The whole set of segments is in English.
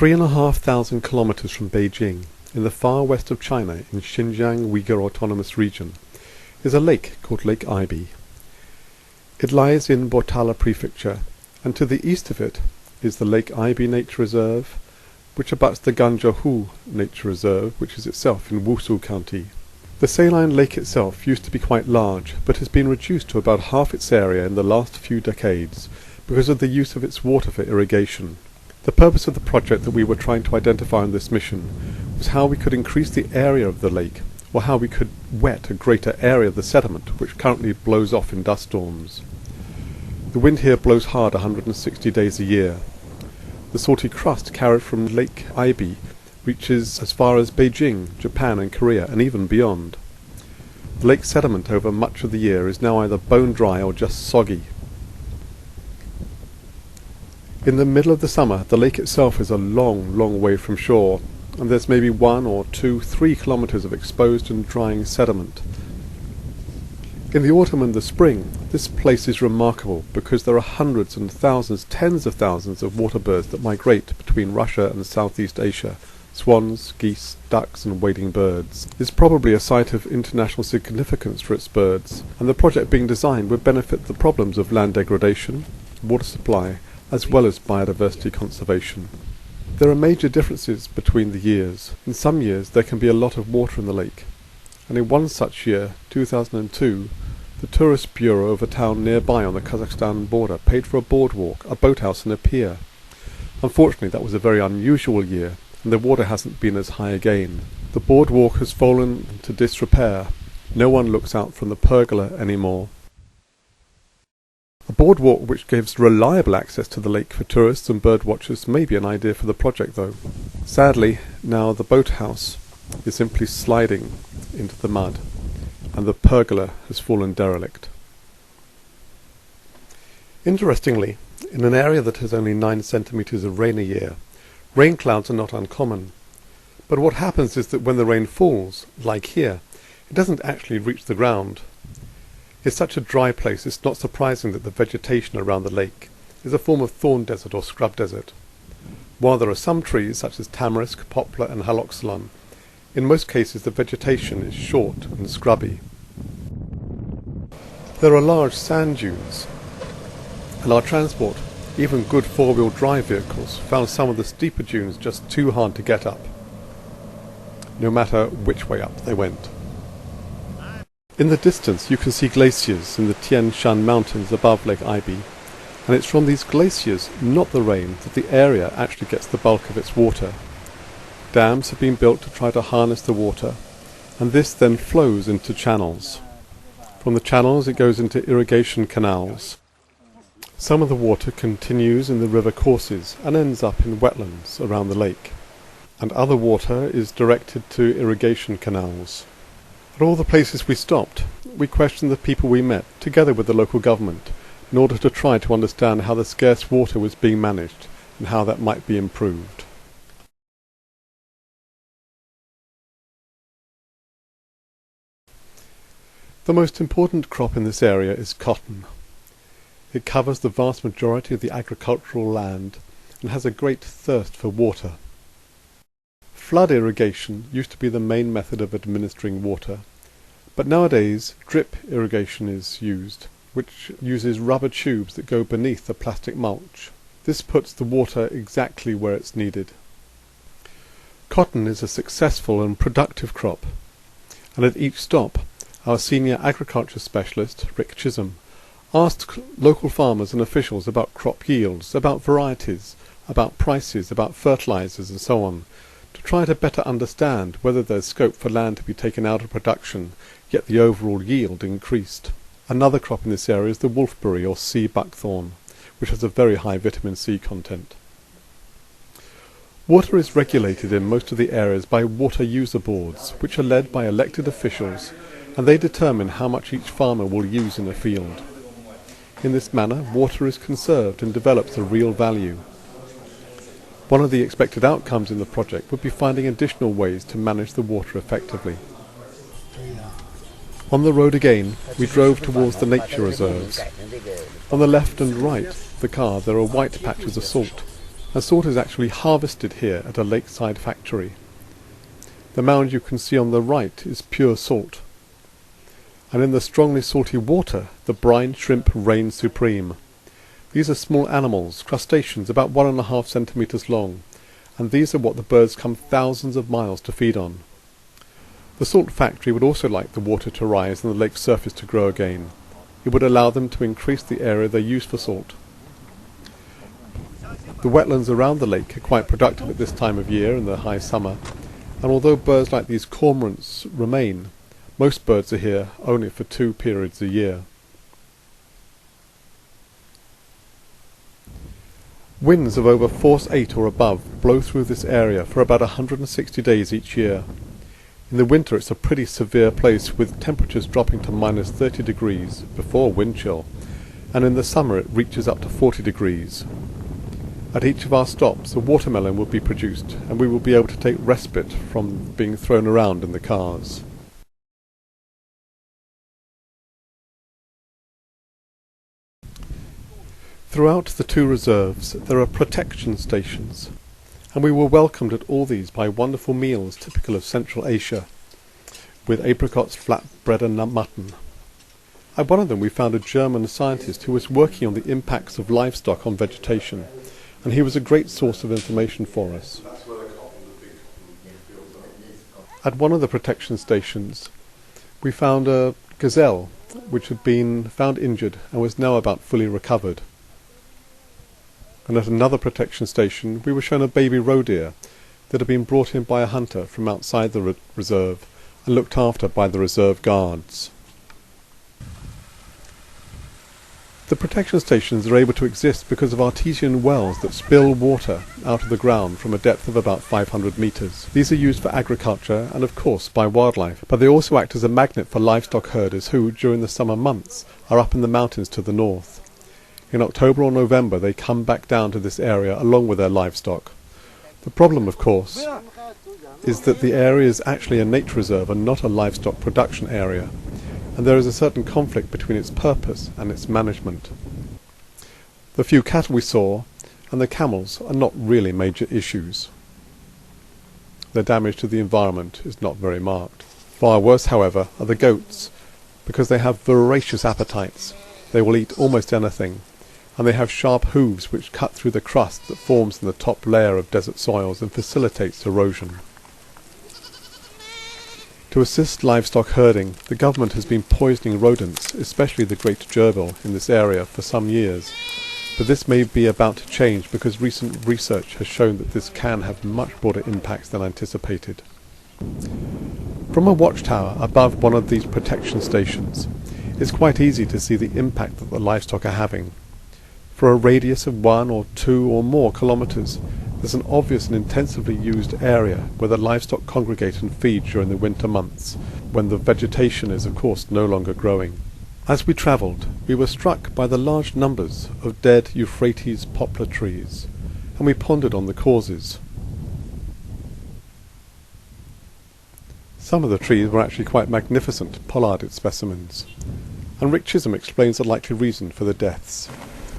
3,500 kilometers from Beijing, in the far west of China in Xinjiang Uighur Autonomous Region, is a lake called Lake Aibi. It lies in Bortala Prefecture, and to the east of it is the Lake Aibi Nature Reserve, which abuts the Ganzhou Nature Reserve, which is itself in Wushu County. The saline lake itself used to be quite large, but has been reduced to about half its area in the last few decades because of the use of its water for irrigation. The purpose of the project that we were trying to identify on this mission was how we could increase the area of the lake, or how we could wet a greater area of the sediment which currently blows off in dust storms. The wind here blows hard 160 days a year. The salty crust carried from Lake Aibi reaches as far as Beijing, Japan and Korea, and even beyond. The lake sediment over much of the year is now either bone dry or just soggy. In the middle of the summer, the lake itself is a long, long way from shore, and there's maybe 1 or 2, 3 kilometers of exposed and drying sediment. In the autumn and the spring, this place is remarkable because there are hundreds and thousands, tens of thousands of water birds that migrate between Russia and Southeast Asia. Swans, geese, ducks and wading birds. It's probably a site of international significance for its birds, and the project being designed would benefit the problems of land degradation, water supply, as well as biodiversity conservation. There are major differences between the years. In some years there can be a lot of water in the lake, and in one such year, 2002, the Tourist Bureau of a town nearby on the Kazakhstan border paid for a boardwalk, a boathouse and a pier. Unfortunately that was a very unusual year, and the water hasn't been as high again. The boardwalk has fallen into disrepair. No one looks out from the pergola anymore. A boardwalk which gives reliable access to the lake for tourists and bird watchers may be an idea for the project though. Sadly, now the boathouse is simply sliding into the mud, and the pergola has fallen derelict. Interestingly, in an area that has only 9 centimeters of rain a year, rain clouds are not uncommon. But what happens is that when the rain falls, like here, it doesn't actually reach the ground. It's such a dry place, it's not surprising that the vegetation around the lake is a form of thorn desert or scrub desert. While there are some trees, such as tamarisk, poplar and haloxylon, in most cases the vegetation is short and scrubby. There are large sand dunes, and our transport, even good 4-wheel drive vehicles, found some of the steeper dunes just too hard to get up, no matter which way up they went. In the distance you can see glaciers in the Tian Shan mountains above Lake Aibi, and it's from these glaciers, not the rain, that the area actually gets the bulk of its water. Dams have been built to try to harness the water, and this then flows into channels. From the channels it goes into irrigation canals. Some of the water continues in the river courses and ends up in wetlands around the lake, and other water is directed to irrigation canals. At all the places we stopped, we questioned the people we met, together with the local government, in order to try to understand how the scarce water was being managed and how that might be improved. The most important crop in this area is cotton. It covers the vast majority of the agricultural land and has a great thirst for water. Flood irrigation used to be the main method of administering water, but nowadays drip irrigation is used, which uses rubber tubes that go beneath the plastic mulch. This puts the water exactly where it's needed. Cotton is a successful and productive crop, and at each stop our senior agriculture specialist, Rick Chisholm, asked local farmers and officials about crop yields, about varieties, about prices, about fertilizers and so on, to try to better understand whether there's scope for land to be taken out of production, yet the overall yield increased. Another crop in this area is the wolfberry or sea buckthorn, which has a very high vitamin C content. Water is regulated in most of the areas by water user boards, which are led by elected officials, and they determine how much each farmer will use in a field. In this manner, water is conserved and develops a real value. One of the expected outcomes in the project would be finding additional ways to manage the water effectively. On the road again, we drove towards the nature reserves. On the left and right of the car there are white patches of salt, and salt is actually harvested here at a lakeside factory. The mound you can see on the right is pure salt, and in the strongly salty water the brine shrimp reign supreme. These are small animals, crustaceans about 1.5 centimetres long, and these are what the birds come thousands of miles to feed on. The salt factory would also like the water to rise and the lake's surface to grow again. It would allow them to increase the area they use for salt. The wetlands around the lake are quite productive at this time of year in the high summer, and although birds like these cormorants remain, most birds are here only for 2 periods a year. Winds of over force 8 or above blow through this area for about 160 days each year. In the winter it's a pretty severe place, with temperatures dropping to minus 30 degrees before wind chill, and in the summer it reaches up to 40 degrees. At each of our stops a watermelon will be produced, and we will be able to take respite from being thrown around in the cars. Throughout the 2 reserves there are protection stations, and we were welcomed at all these by wonderful meals typical of Central Asia, with apricots, flatbread and mutton. At one of them we found a German scientist who was working on the impacts of livestock on vegetation, and he was a great source of information for us. At one of the protection stations we found a gazelle which had been found injured and was now about fully recovered. And at another protection station we were shown a baby roe deer that had been brought in by a hunter from outside the reserve and looked after by the reserve guards. The protection stations are able to exist because of artesian wells that spill water out of the ground from a depth of about 500 metres. These are used for agriculture and of course by wildlife, but they also act as a magnet for livestock herders who, during the summer months, are up in the mountains to the north. In October or November they come back down to this area along with their livestock. The problem, of course, is that the area is actually a nature reserve and not a livestock production area, and there is a certain conflict between its purpose and its management. The few cattle we saw and the camels are not really major issues. Their damage to the environment is not very marked. Far worse, however, are the goats, because they have voracious appetites. They will eat almost anything, and they have sharp hooves which cut through the crust that forms in the top layer of desert soils and facilitates erosion. To assist livestock herding, the government has been poisoning rodents, especially the great gerbil, in this area for some years, but this may be about to change because recent research has shown that this can have much broader impacts than anticipated. From a watchtower above one of these protection stations, it's quite easy to see the impact that the livestock are having. For a radius of 1 or 2 or more kilometres, there's an obvious and intensively used area where the livestock congregate and feed during the winter months, when the vegetation is of course no longer growing. As we travelled, we were struck by the large numbers of dead Euphrates poplar trees, and we pondered on the causes. Some of the trees were actually quite magnificent pollarded specimens, and Rick Chisholm explains the likely reason for the deaths.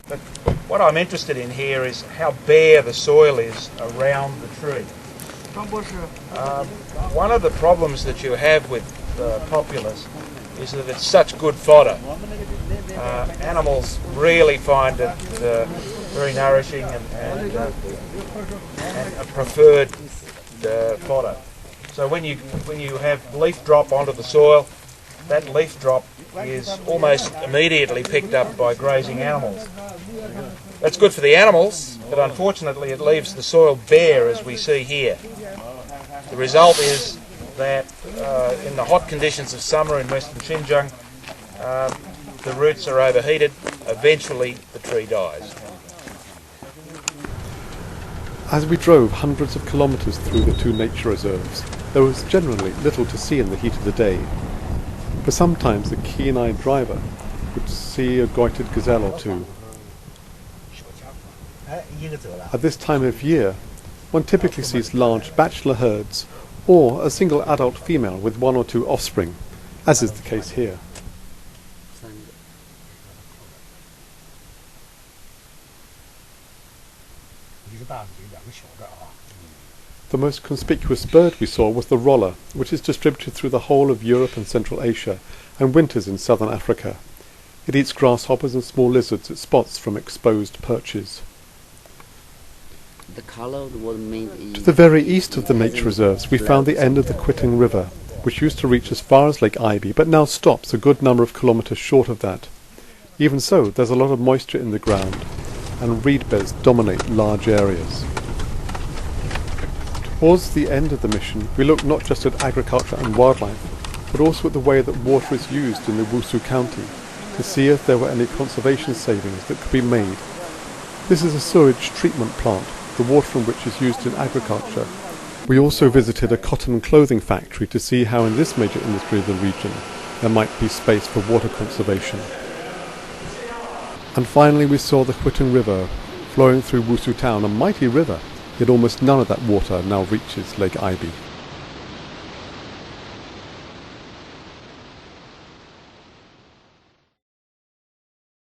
But what I'm interested in here is how bare the soil is around the tree. One of the problems that you have with populars is that it's such good fodder. Animals really find it very nourishing and a preferred fodder. So when you have leaf drop onto the soil, that leaf drop is almost immediately picked up by grazing animals. That's good for the animals, but unfortunately it leaves the soil bare, as we see here. The result is that in the hot conditions of summer in western Xinjiang, the roots are overheated. Eventually the tree dies. As we drove hundreds of kilometres through the 2 nature reserves, there was generally little to see in the heat of the day. For sometimes the keen-eyed driver would see a goited gazelle or 2. At this time of year, one typically sees large bachelor herds or a single adult female with 1 or 2 offspring, as is the case here. The most conspicuous bird we saw was the roller, which is distributed through the whole of Europe and Central Asia, and winters in southern Africa. It eats grasshoppers and small lizards it spots from exposed perches. The color was made To the very east of the nature reserves we found the end of the Quitting River, which used to reach as far as Lake Aibi, but now stops a good number of kilometres short of that. Even so, there's a lot of moisture in the ground, and reed beds dominate large areas. Towards the end of the mission, we looked not just at agriculture and wildlife, but also at the way that water is used in the Wusu County, to see if there were any conservation savings that could be made. This is a sewage treatment plant, the water from which is used in agriculture. We also visited a cotton clothing factory to see how in this major industry of the region there might be space for water conservation. And finally we saw the Quitting River flowing through Wusu town, a mighty river, yet almost none of that water now reaches Lake Aibi.